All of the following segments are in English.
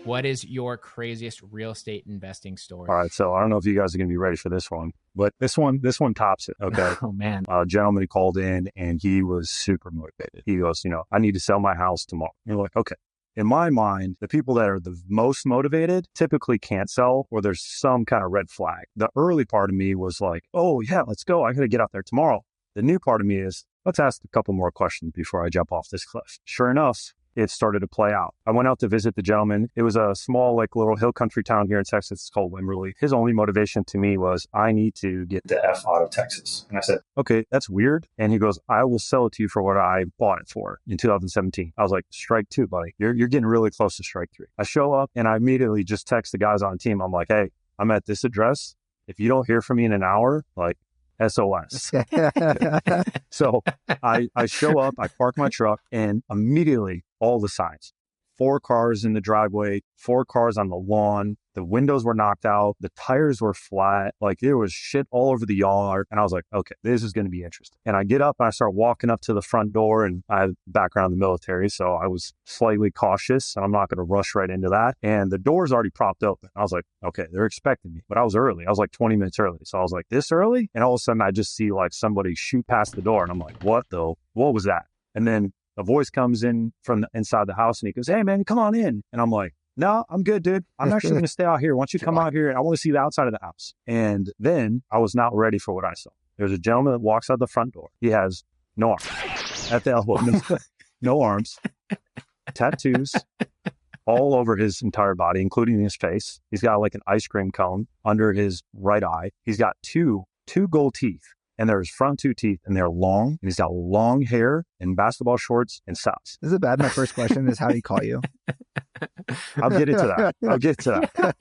What is your craziest real estate investing story? All right, so I don't know if you guys are going to be ready for this one, but this one tops it. Okay. Oh man. A gentleman called in and he was super motivated. He goes, I need to sell my house tomorrow. And we're like, okay. In my mind, the people that are the most motivated typically can't sell or there's some kind of red flag. The early part of me was like, oh yeah, let's go. I got to get out there tomorrow. The new part of me is, let's ask a couple more questions before I jump off this cliff. Sure enough, it started to play out. I went out to visit the gentleman. It was a small, little hill country town here in Texas. It's called Wimberley. His only motivation to me was, I need to get the F out of Texas. And I said, okay, that's weird. And he goes, I will sell it to you for what I bought it for in 2017. I was like, strike two, buddy. You're getting really close to strike three. I show up and I immediately just text the guys on the team. I'm like, hey, I'm at this address. If you don't hear from me in an hour, SOS. So I show up, I park my truck, and immediately all the signs. 4 cars in the driveway, 4 cars on the lawn. The windows were knocked out. The tires were flat. There was shit all over the yard. And I was like, okay, this is going to be interesting. And I get up and I start walking up to the front door, and I have background in the military. So I was slightly cautious and I'm not going to rush right into that. And the door's already propped open. I was like, okay, they're expecting me, but I was early. I was 20 minutes early. So I was like, this early? And all of a sudden I just see somebody shoot past the door. And I'm like, what was that? And then a voice comes in from inside the house and he goes, hey man, come on in. And I'm like, no, I'm good, dude. I'm actually going to stay out here. Why don't you come out here? And I want to see the outside of the house. And then I was not ready for what I saw. There's a gentleman that walks out the front door. He has no arms at the elbow, no arms, tattoos all over his entire body, including his face. He's got an ice cream cone under his right eye. He's got two gold teeth. And they're his front 2 teeth, and they're long, and he's got long hair and basketball shorts and socks. Is it bad? My first question is, how do you call you? I'll get into that.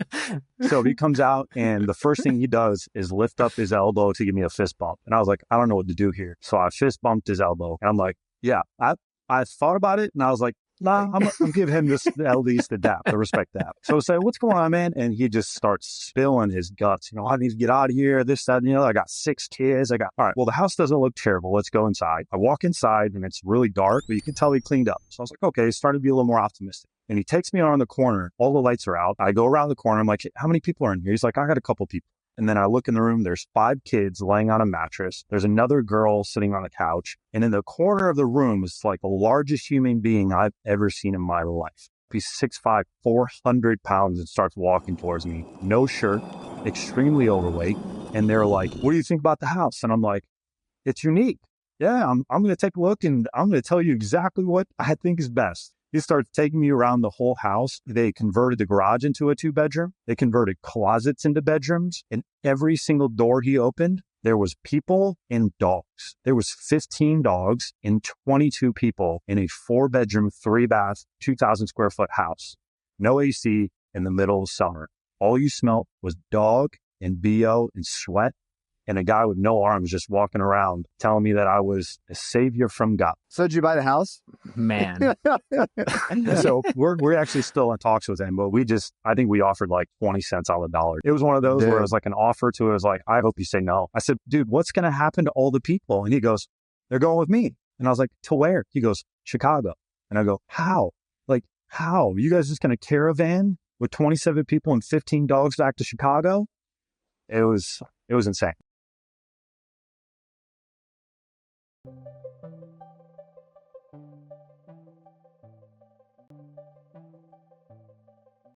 So he comes out, and the first thing he does is lift up his elbow to give me a fist bump. And I was like, I don't know what to do here. So I fist bumped his elbow, and I'm like, yeah, I thought about it, and I was like, nah, I'm give him this at least the dap, the respect dap. So I say, what's going on, man? And he just starts spilling his guts. I need to get out of here. This, that, I got 6 kids. All right, well, the house doesn't look terrible. Let's go inside. I walk inside and it's really dark, but you can tell he cleaned up. So I was like, okay, starting to be a little more optimistic. And he takes me around the corner. All the lights are out. I go around the corner. I'm like, how many people are in here? He's like, I got a couple people. And then I look in the room, there's 5 kids laying on a mattress. There's another girl sitting on the couch. And in the corner of the room is the largest human being I've ever seen in my life. He's 6'5", 400 pounds and starts walking towards me. No shirt, extremely overweight. And they're like, what do you think about the house? And I'm like, it's unique. Yeah, I'm going to take a look and I'm going to tell you exactly what I think is best. He starts taking me around the whole house. They converted the garage into a 2-bedroom. They converted closets into bedrooms. And every single door he opened, there was people and dogs. There was 15 dogs and 22 people in a 4-bedroom, 3-bath, 2,000 square foot house. No AC in the middle of summer. All you smelled was dog and BO and sweat. And a guy with no arms just walking around telling me that I was a savior from God. So did you buy the house? Man. So we're actually still in talks with him, but I think we offered 20 cents on the dollar. It was one of those where it was an offer to it. It was like, I hope you say no. I said, dude, what's going to happen to all the people? And he goes, they're going with me. And I was like, to where? He goes, Chicago. And I go, how? How? You guys just going to caravan with 27 people and 15 dogs back to Chicago? It was insane.